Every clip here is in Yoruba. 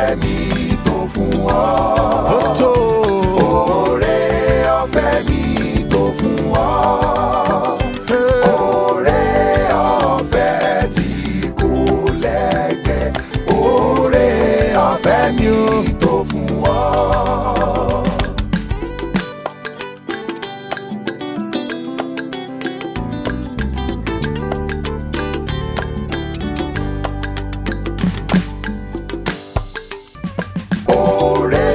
ọ̀fẹ́ mi tó fún ọ. Ó tó. Oore ọ̀fẹ́ mi tó fún ọ. Oore ọ̀fẹ́ tí kò lẹ́gbẹ́. Oore ọ̀fẹ́ mi tó fún ọ. Oore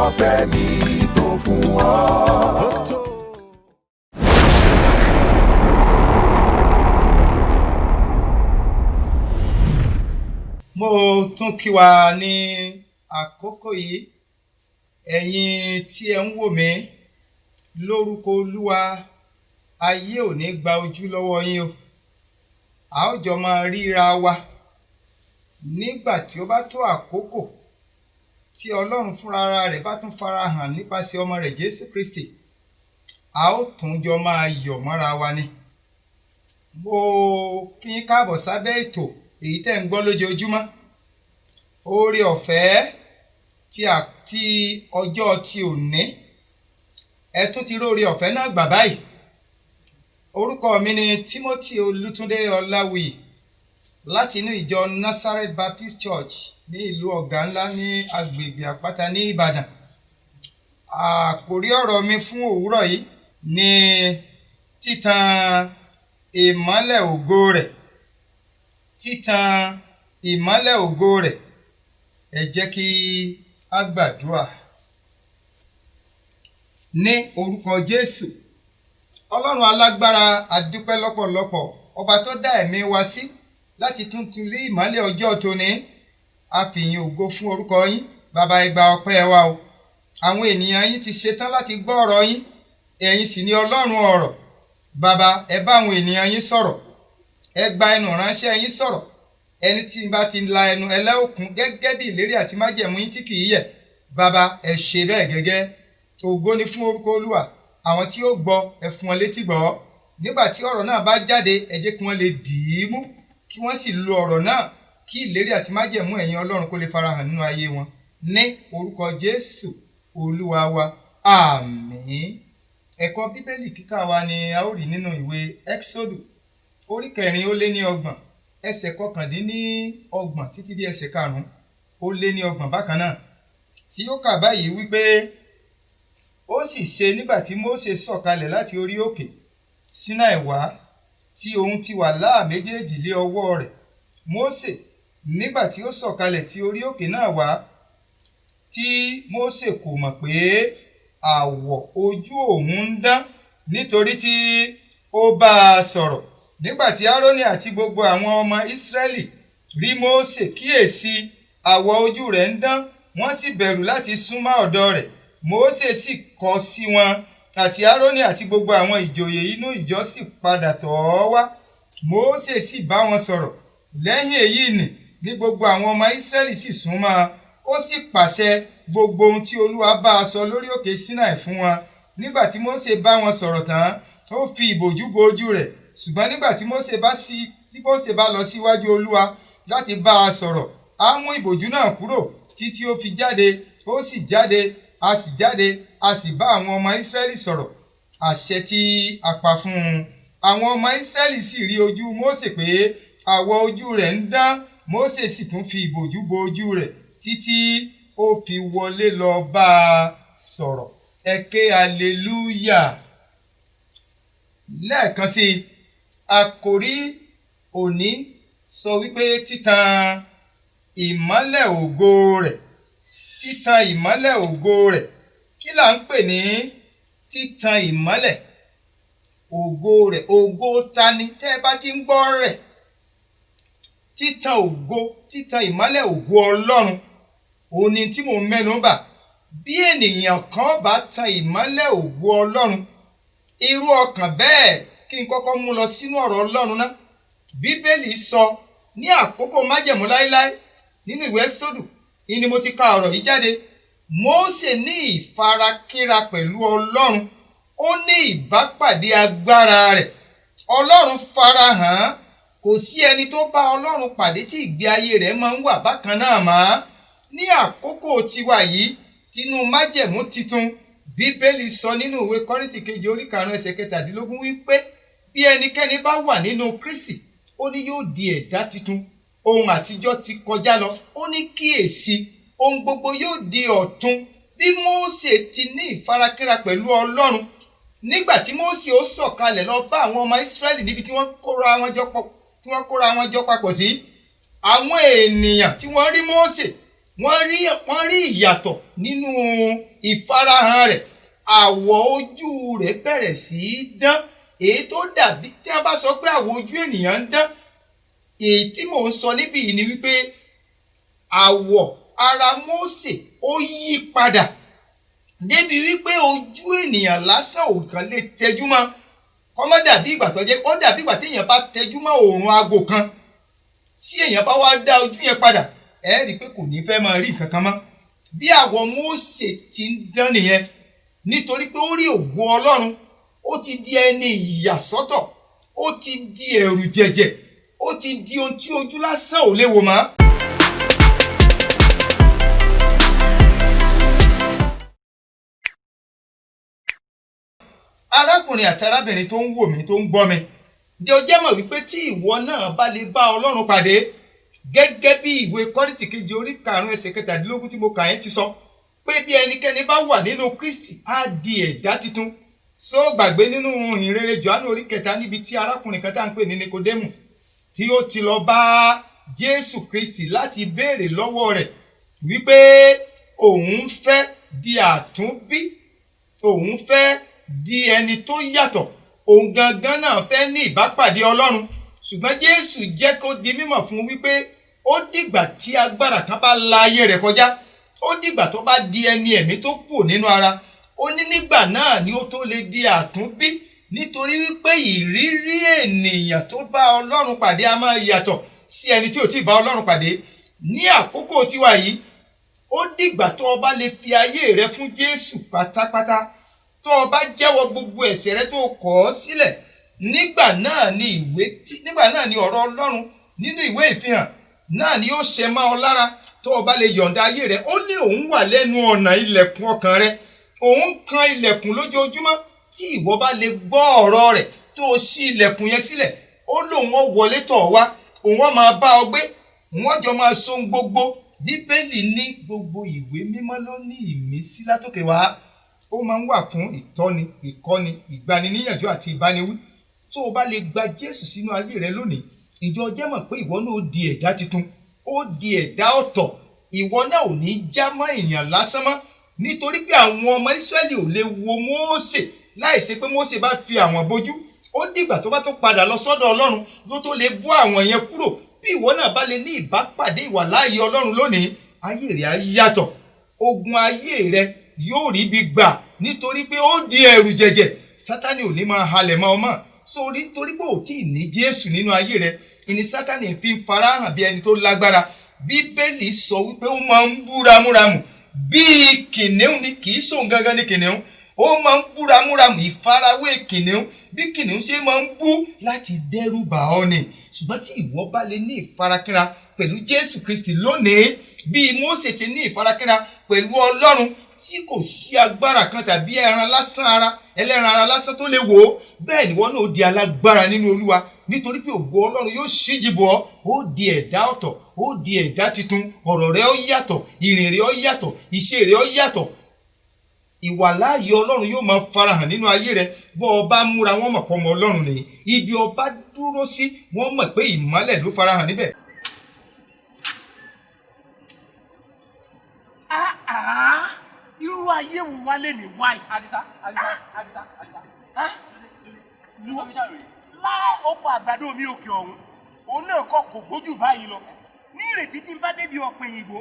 ọ̀fẹ́ mi tó fún ọ. Mo tún kí wa ní àkókò yìí, ẹ̀yin tí ẹ ń wò mí lórúkọ Olúwa, ayé ò ní gba ojú lọ́wọ́ yín o. A ó jọ máa ríra wa nígbà tí ó bá tó àkókò tí Ọlọ́run fúnra rẹ̀ bá tún farahàn nípasẹ̀ ọmọ rẹ̀ Jésù Kristi. A ó tún jọ máa yọ̀ mọ́ra wa ni. Mo kí yín káàbọ̀ sábẹ́ ètò èyí tẹ́ ń gbọ́ lójoojúmọ́. Oore ọ̀fẹ́ tí ọjọ́ ti òní, ẹ tún ti róore ọ̀fẹ́ náà gbà báyìí. Orúkọ mi ni Timothy Olútúndé Ọláwuyì láti inú ìjọ Nazareth Baptist Church ní ìlú Ọ̀gá ńlá ní agbègbè Àpáta ní Ìbàdàn. Àkòrí ọ̀rọ̀ mi fún òwúrọ̀ yìí ni títan ìmọ́lẹ̀ ògo rẹ̀. Títan ìmọ́lẹ̀ ògo rẹ̀. Ẹ jẹ́ kí a gbàdúrà. Ní orúkọ Jésù, Ọlọ́run alágbára, a dúpẹ́ lọ́pọ̀lọpọ̀, ọba tó dá ẹ̀mí wa sí láti tún rí ìmọ́lẹ̀ ọjọ́ tòní. A fìyìn ògo fún orúkọ yín. Bàbá, ẹ gba ọpẹ́ wa o. Àwọn ènìyàn yín ti ṣetán láti gbọ́ ọ̀rọ̀ yín. Ẹ̀yin sì ni Ọlọ́run ọ̀rọ̀. Bàbá, ẹ bá àwọn ènìyàn yín sọ̀rọ̀. Ẹ gba ẹnu ránṣẹ́ yín sọ̀rọ̀. Ẹni tí bá ti la ẹnu ẹlẹ́òkun gẹ́gẹ́ bí ìlérí àti májẹ̀mú yín tí kìí yẹ̀. Bàbá, ẹ ṣe bẹ́ẹ̀ gẹ́gẹ́. Ògo ni fún orúkọ Olúwa. Àwọn tí ó gbọ́, ẹ fún wọn létí gbọ́. Nígbà tí ọ̀rọ̀ náà bá jáde, ẹ jẹ́ kí wọ́n lè dì í mú, kí wọ́n sì lo ọ̀rọ̀ náà kí ìlérí àti májẹ̀mú ẹ̀yin Ọlọ́run kó lè farahàn nínú ayé wọn. Ní orúkọ Jésù Olúwa wa, àmín. Ẹ̀kọ́ Bíbélì kíkà wa ni a ó rí nínú ìwé Ẹ́kísódù orí 4:30, ẹsẹ̀ 29 títí dé ẹsẹ̀ 5:30 bákan náà, tí ó kà báyìí wípé, ó sì ṣe nígbà tí Mósè sọ̀kalẹ̀ láti orí òkè Sínáì wá, tí òun ti wà láà méjèèjì lé ọwọ́ rẹ̀. Mósè nígbà tí ó sọ̀kalẹ̀ tí orí òkè náà wá, tí Mósè kò mọ̀ pé àwọ̀ ojú òun ń dán, nítorí tí ó bá a sọ̀rọ̀. Nígbà tí Árónì àti gbogbo àwọn ọmọ Ísírẹ́lì rí Mósè, kíyèsí àwọ̀ ojú rẹ̀ ń dán, wọ́n sì bẹ̀rù láti súnmọ́ ọ̀dọ̀ rẹ̀. Mósè sì kọ̀ sí wọn, àti Árónì àti gbogbo àwọn ìjòyè inú ìjọ sì padà tọ̀ ọ́ wá. Mósè sì bá wọn sọ̀rọ̀. Lẹ́yìn èyí ní gbogbo àwọn ọmọ Ísírẹ́lì sì súnmọ́, ó sì pàṣẹ gbogbo ohun tí Olúwa bá a sọ lórí òkè Sínáì fún wọn. Nígbà tí Mósè bá wọn sọ̀rọ̀ tán, ó fi ìbòjú bo ojú rẹ̀. Ṣùgbọ́n nígbà tí Mósè bá lọ síwájú Olúwa láti bá a sọ̀rọ̀, á mú ìbòjú náà kúrò títí ó fi jáde. Ó sì jáde, a sì bá àwọn ọmọ Ísírẹ́lì sọ̀rọ̀ àṣẹ tí a pa fún un. Àwọn ọmọ Ísírẹ́lì sì rí ojú Mósè pé àwọ̀ ojú rẹ̀ ń dán. Mósè sì tún fi ìbòjú bo ojú rẹ̀ títí ó fi wọlé lọ bá a sọ̀rọ̀. Ẹ ké hallelujah. Lẹ́ẹ̀kan sí i, àkòrí òní sọ wípé títan ìmọ́lẹ̀ ògo rẹ̀. Títan ìmọ́lẹ̀ ògo rẹ̀. Kí là ń pè ní títan ìmọ́lẹ̀ ògo rẹ̀? Ògo ta ni? Tẹ́ ẹ bá ti ń gbọ́ rẹ̀, títan ògo, títan ìmọ́lẹ̀ ògo Ọlọ́run, òun ni tí mò ń mẹ́nu bà. Bí ènìyàn kan bá tan ìmọ́lẹ̀ ògo Ọlọ́run, irú ọkàn bẹ́ẹ̀, kí n kọ́kọ́ mú lọ sínú ọ̀rọ̀ Ọlọ́run náà. Bíbélì sọ ní àkókò májẹ̀mú láíláí nínú ìwé Ẹ́kísódù, ni mo ti ka ọ̀rọ̀ yìí jáde. Mósè ní ìfarakínra pẹ̀lú Ọlọ́run, ó ní ìbápàdé agbára rẹ̀. Ọlọ́run farahàn. Kò sí ẹni tó bá Ọlọ́run pàdé tí ìgbé ayé rẹ̀ máa ń wà bákan náà mọ́. ní àkókò tiwa yìí tinú májẹ̀mú titun bíbélì sọ nínú ìwé Kọ́ríńtì kejì orí 5 ẹsẹ̀ 17 wípé bí ẹnikẹ́ni bá wà nínú Kristi ó ní yóò di ẹ̀dá titun, ohun àtijọ́ ti kọjá lọ, ó ní kíyèsí ohun gbogbo yóò di ọ̀tun. Bí Mósè ti ní ìfarakínra pẹ̀lú Ọlọ́run nígbà tí Mósè ó sọ̀kalẹ̀ lọ bá àwọn ọmọ Ísírẹ́lì níbi tí wọ́n kóra wọn jọ papọ̀ sí, àwọn ènìyàn tí wọ́n rí Mósè wọ́n rí ìyàtọ̀ nínú ìfarahàn rẹ̀. Àwọ̀ ojú rẹ̀ bẹ̀rẹ̀ sí í dán, èyí tó dàbí tí a bá sọ pé àwọ̀ ojú ènìyàn ń dán. Èyí tí mò ń sọ níbí yìí ni wípé àwọ̀ ara Mósè ó yí padà débi wípé ojú ènìyàn lásán ò kàn lè tẹjú mọ́. Kó má dàbí ìgbà tó jẹ́, ó dàbí ìgbà tí èèyàn bá tẹjú mọ́ òòrùn aago kan, tí èèyàn bá wá dá ojú yẹn padà ẹ rí i pé kò ní fẹ́ máa rí nǹkan kan mọ́. Bí àwọ̀ Mósè ti ń dán nìyẹn, nítorí pé ó rí ògo Ọlọ́run, ó ti di ẹni ìyàsọ́tọ̀, ó ti di ẹ̀rù jẹ̀jẹ̀, ó ti di ohun tí ojú lásán ò lè wò mọ́. Arákùnrin àti arábìnrin tó ń wò mí, tó ń gbọ́ mi, ǹjẹ́ o jẹ́ mọ̀ wípé tí ìwọ náà bá lè bá Ọlọ́run pàdé gẹ́gẹ́ bí ìwé Kọ́ríńtì kejì orí 5 ẹsẹ̀ 17 tí mo kà yẹn ti sọ pé bí ẹnikẹ́ni bá wà nínú Kristi á di ẹ̀dá titun. Só gbàgbé nínú ìhìnrere Jòhánù orí 3 níbi tí arákùnrin kan tá ń pè ní Nikodémù tí ó ti lọ bá Jésù Kristi láti béèrè lọ́wọ́ rẹ̀ wípé òun fẹ́ di àtúnbí, òun fẹ́ di ẹni tó yàtọ̀, òun gangan náà fẹ́ ní ìbápàdé Ọlọ́run. Ṣùgbọ́n Jésù jẹ́ kó di mímọ̀ fún wípé ó dìgbà tí agbára kan bá la ayé rẹ̀ kọjá, ó dìgbà tó bá di ẹni ẹ̀mí tó kù nínú ara, ó ní nígbà náà ni ó tó lè di àtúnbí. Nítorí wípé ìrírí ènìyàn tó bá Ọlọ́run pàdé a máa yàtọ̀ sí ẹni tí ò tí ì bá Ọlọ́run pàdé. Ní àkókò tiwa yìí, ó dìgbà tó o bá lè fi ayé rẹ fún Jésù pátápátá, tó o bá jẹ́wọ́ gbogbo ẹ̀ṣẹ̀ rẹ tó kọ̀ ọ́ sílẹ̀, nígbà náà ni ọ̀rọ̀ Ọlọ́run nínú ìwé ìfihàn náà ni ó ṣẹ mọ́ ọ lára. Tó o bá lè yọ̀ǹda ayé rẹ, ó ní òun wà lẹ́nu ọ̀nà ilẹ̀kùn ọkàn rẹ, òun kan ilẹ̀kùn lójoojúmọ́. Tí ìwọ bá lè gbọ́ ọ̀rọ̀ rẹ̀ tó o ṣí ilẹ̀kùn yẹn sílẹ̀, ó lóun ó wọlé tọ̀ wá, òun ó máa bá ọ gbé, òun ó jọ máa so gbogbo. Bíbélì ní gbogbo ìwé mímọ́ ló ní ìmísí látòkè wá, ó máa ń wà fún ìtọ́ni, ìkọ́ni, ìgbaniníyànjú àti ìbániwí. Tó o bá lè gba Jésù sínú ayé rẹ lónìí, ǹjẹ́ o jẹ́ mọ̀ pé ìwọ náà ó di ẹ̀dá titun, ó di ẹ̀dá ọ̀tọ̀. Ìwọ náà ò ní já mọ́ ènìyàn lásán mọ́, nítorí pé àwọn ọmọ Ísírẹ́lì ò lè wo Mósè láìsí pé Mósè bá fi àwọn bójú. Ó dìgbà tó bá tó padà lọ sọ́dọ̀ Ọlọ́run ló tó lè bọ́ àwọn yẹn kúrò. Bí ìwọ náà bá lè ní ìbápàdé ìwàláàyè Ọlọ́run lónìí, ayé rẹ á yàtọ̀, ogun ayé rẹ yóò rí bí gbà, nítorí pé ó di ẹ̀rù jẹ̀jẹ̀. Sátánì ò ní máa halẹ̀ mọ́ ọmọ sórí, nítorí pé ò tí ì ní Jésù nínú ayé rẹ. Ìní Sátánì fi ń farahàn bí ẹni tó lágbára. Bíbélì sọ wípé ó máa ń bú ramúramù bíi kìnìún ni, kì í sóun gangan ní kìnìún. Ó máa ń bú ramúramù, ìfarawé kìnìún, bí kìnìún ṣe máa ń bú láti dẹ́rù bà ọ́ ni. Ṣùgbọ́n tí ìwọ bá lè ní ìfarakínra pẹ̀lú Jésù Kristi lónìí, bí Mósè ti ní ìfarakínra pẹ̀lú Ọlọ́run, tí kò sí agbára kan tàbí ẹlẹ́ran ara lásán tó lè wò ó, bẹ́ẹ̀ ni wọ́n náà ó di alágbára nínú Olúwa. Nítorí pé ògo Ọlọ́run yóò ṣíji bò ọ́, ó di ẹ̀dá ọ̀tọ̀, ó di ẹ̀dá titun. Ọ̀rọ̀ rẹ ó yàtọ̀, ìrìn rẹ ó yàtọ̀, ìṣe rẹ ó yàtọ̀. Ìwàláàyè Ọlọ́run yóò máa farahàn nínú ayé rẹ. Bọ́ ọ bá múra, wọ́n mọ̀ pé ọmọ Ọlọ́run nìyí. Ibi ọ bá dúró sí, wọ́n mọ̀ pé ìmọ́lẹ̀ ló farahàn níbẹ̀. Irú ayé wo wá lè ní wáyé? Àdìsá. Lá ọkọ̀ àgbàdo mi òkè ọ̀hún, òun náà kọ́ kò gbójú báyìí lọ. Ní ìrètí tí n bá débi ọ̀pẹ ìgbò,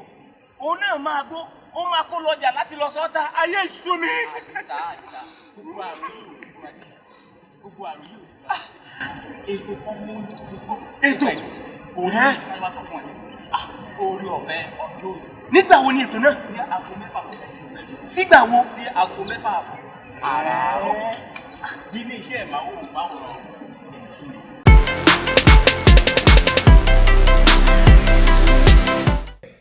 òun náà máa gbó, ó máa kó lọ́jà láti lọ sọ́ta. Ayé ìṣú mi. Àdìsá, gbogbo àrùn yìí. Ètò kan mú ètò. Òun náà wá sọ fún ẹ. Orí ọ̀fẹ́ ọjọ́ òní. Nígbà wo ni ètò náà? Ní aago 6. Sígbà wo? Sí aago 6 àràárọ̀. Bí ilé iṣẹ́ ìmáwòrán máwòrán.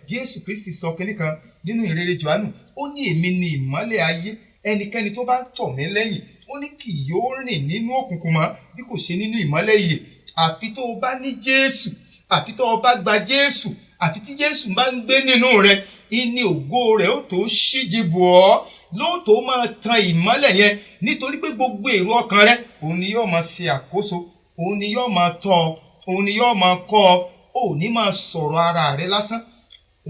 Jésù Kristi sọ kínní kan nínú ìrere Jòhánù, ó ní èmi ni ìmọ́lẹ̀ ayé, ẹnikẹ́ni tó bá tọ̀ mí lẹ́yìn ó ní kì yóò rìn nínú òkùnkùn mọ́ bí kò ṣe nínú ìmọ́lẹ̀ ìyè. Àfi tó o bá ní Jésù, àfi tó o bá gba Jésù, àfi tí Jésù bá ń gbé nínú rẹ, ìní ògo rẹ̀ ó tó ṣíji bò ọ́, lóòótọ́ máa tan ìmọ́lẹ̀ yẹn, nítorí pé gbogbo èrò ọkàn rẹ òun ni yóò máa ṣe àkóso, òun ni yóò máa tọ́ ọ, òun ni yóò máa kọ́ ọ, ò ní máa sọ̀rọ̀ ara rẹ lásán,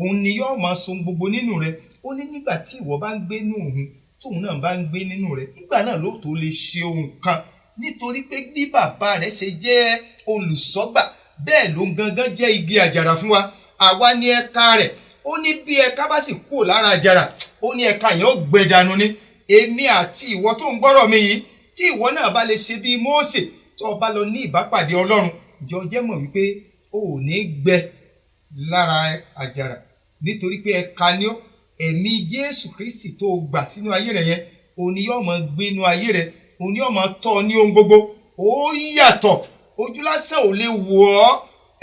òun ni yóò máa so gbogbo nínú rẹ. Ó ní nígbà tí ìwọ bá ń gbé nínú òun, tóun náà bá ń gbé nínú rẹ, nígbà náà lóòótọ́ lè ṣe ohun kan, nítorí pé bí bàbá rẹ ṣe jẹ́ olùṣọ́gbà bẹ́ẹ̀ ló ń gangan jẹ́ igi àjàrà fún wa, àwa ni ẹ̀ka rẹ̀. Ó ní bí ẹ̀ka bá sì kúrò lára àjàrà, ó ní ẹ̀ka yẹn ó gbẹ dànù ni. Èmi àti ìwọ tó ń gbọ́rọ̀ mi yìí, tí ìwọ náà bá lè ṣe bí Mósè tó o bá lọ ní ìbápàdé Ọlọ́run, jọ jẹ́ mọ̀ wípé o ò ní gbẹ lára àjàrà, nítorí pé ẹ̀ka ni ó. Ẹ̀mí Jésù Kristi tó o gbà sínú ayé rẹ yẹn, òun ni yóò máa gbé inú ayé rẹ, òun ni yóò máa tọ́ ọ ní ohun gbogbo. Ó yàtọ̀, ojú lásán ò lè wò ọ́,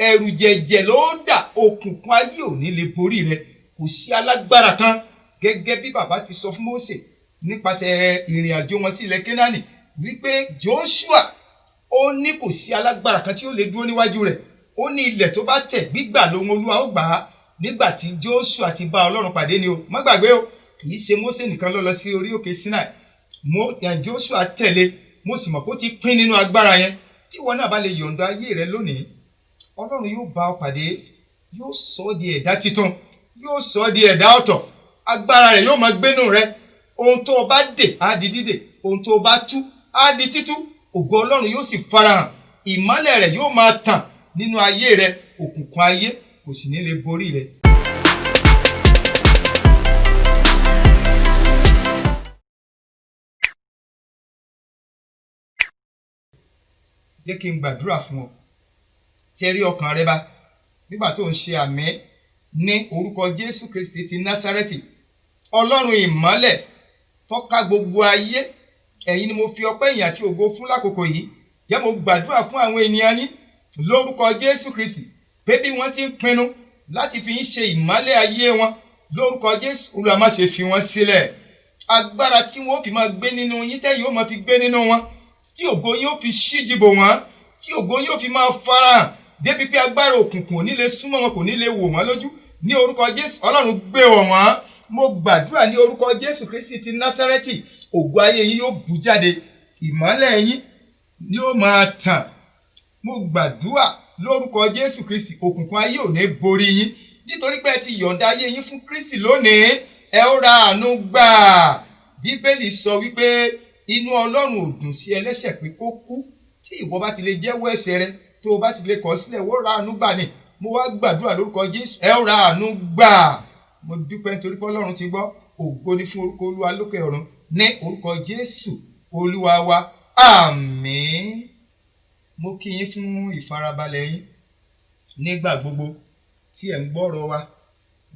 ẹ̀rù jẹ̀jẹ̀ ló dà, òkùnkùn ayé ò ní lè borí rẹ. Kò sí alágbára kan, gẹ́gẹ́ bí bàbá ti sọ fún Mósè nípasẹ̀ ìrìn àjò wọn sí ilẹ̀ Kénáánì wípé Jóṣúà, ó ní kò sí alágbára kan tí ó lè dúró níwájú rẹ̀. Ó ní ilẹ̀ tó bá tẹ̀ gbígbà lòun Olúwa ó gbà á. Nígbà tí Jóṣúà ti bá Ọlọ́run pàdé ni o, má gbàgbé o, kì í ṣe Mósè nìkan ló lọ sí orí òkè Sinai. Jóṣúà tẹ̀lé, mo sì mọ̀ pé ó ti pín nínú agbára yẹn. Tí wọn náà bá lè yọ̀ǹda ayé rẹ lónìí, Ọlọ́run yóò bá ọ pàdé, yóò sọ ọ́ di ẹ̀dá titun, yóò sọ ọ́ di ẹ̀dá ọ̀tọ̀. Agbára rẹ̀ yóò máa gbénú rẹ. Ohun tó o bá dè á di dídè, ohun tó o bá tú á di títú. Ògo Ọlọ́run yóò sì farahàn, ìmọ́lẹ̀ rẹ̀ yóò máa tàn nínú ayé rẹ, òkùnkùn ayé kò sì ní lè borí rẹ. Jẹ́ kí n gbàdúrà fún ọ. Tẹrí ọkàn rẹ bá nígbà tó ń ṣe àmín ní orúkọ Jésù Kristi ti Násárẹ́tì. Ọlọ́run ìmọ́lẹ̀ tó ká gbogbo ayé, ẹ̀yin ni mo fi ọpẹ́ ìyìn àti ògo fún lákòókò yìí. Jẹ́ mo gbàdúrà fún àwọn ènìyàn yín lórúkọ Jésù Kristi pé bí wọ́n ti ń pinnu láti fi ń ṣe ìmọ́lẹ̀ ayé wọn, lórúkọ Jésù Olúwa má ṣe fi wọ́n sílẹ̀. Agbára tí wọ́n fi máa gbé nínú yín, tẹ́yin ó máa fi gbé nínú wọn, tí ògo yín ó fi ṣíji bò wọ́n, tí ògo yín ó fi máa farahàn débi pé agbára òkùnkùn ò ní lè súnmọ́ wọn, kò ní lè wò wọ́n lójú. Ní orúkọ Jésù, Ọlọ́run gbé wọ̀ wọ́n. Mo gbàdúrà ní orúkọ Jésù Kristi ti Násárẹ́tì, ògo ayé yín yóò bú jáde, ìmọ́lẹ̀ yín ni ó máa tàn. Mo gbàdúrà lórúkọ Jésù Kristi, òkùnkùn ayé ò ní borí yín, nítorí pé ẹ ti yọ̀ǹda ayé yín fún Kristi lónìí, ẹ ó ra àánú gbà. Bíbélì sọ wípé inú Ọlọ́run ò dùn sí ẹlẹ́ṣẹ̀ pé kó kú. Tí ìwọ bá ti lè jẹ́wọ́ ẹ̀ṣẹ̀ rẹ, tó o bá sì lè kọ̀ sílẹ̀, ó ra àánú gbà ni. Mo wá gbàdúrà lórúkọ Jésù, ẹ ó ra àánú gbà. Mo dúpẹ́ nítorí pé Ọlọ́run ti gbọ́. Ògo ni fún orúkọ Olúwa lókè ọ̀run, ní orúkọ Jésù Olúwa wa, àmín. Mo kí yín fún ìfarabalẹ̀ yín nígbà gbogbo tí ẹ̀ ń gbọ́rọ̀ wa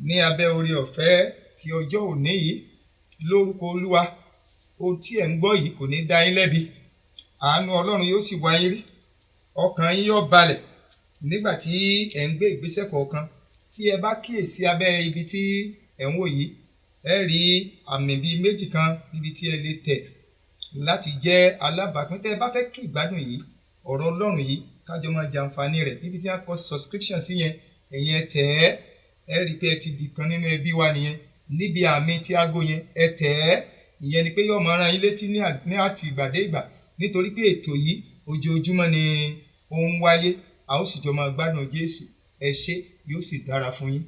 ní abẹ́ oore ọ̀fẹ́ ti ọjọ́ òní yìí. Lórúkọ Olúwa, ohun tí ẹ̀ ń gbọ́ yìí kò ní dá yín lẹ́bi. Àánú Ọlọ́run yóò sì wá yín rí. Ọkàn yín yóò balẹ̀ nígbà tí ẹ̀ ń gbé ìgbésẹ̀ kọ̀ọ̀kan. Tí ẹ bá kíyèsí abẹ́ ibi tí ẹ̀ ń wò yìí, ẹ rí àmì bíi méjì kan níbi tí ẹ lè tẹ̀ láti jẹ́ alábàápín. Tẹ́ ẹ bá fẹ́ kí ìgbádùn yìí, ọ̀rọ̀ Ọlọ́run yìí, kájọ máa jàǹfààní rẹ̀, níbi tí a kọ subscription sí yẹn, ẹ̀yin ẹ tẹ̀ ẹ́, ẹ rí i pé ẹ ti di kan nínú ẹbí wa nìyẹn. Níbi àmì tí aago yẹn, ẹ tẹ̀ ẹ́, ìyẹn ni pé yóò máa rán yín létí ní àti ìgbàdé ìgbà, nítorí pé ètò yìí ojoojúmọ́ ni ó ń wáyé. A ó sì jọ máa gbádùn Jésù. Ẹ ṣé, yóò sì dára fún yín.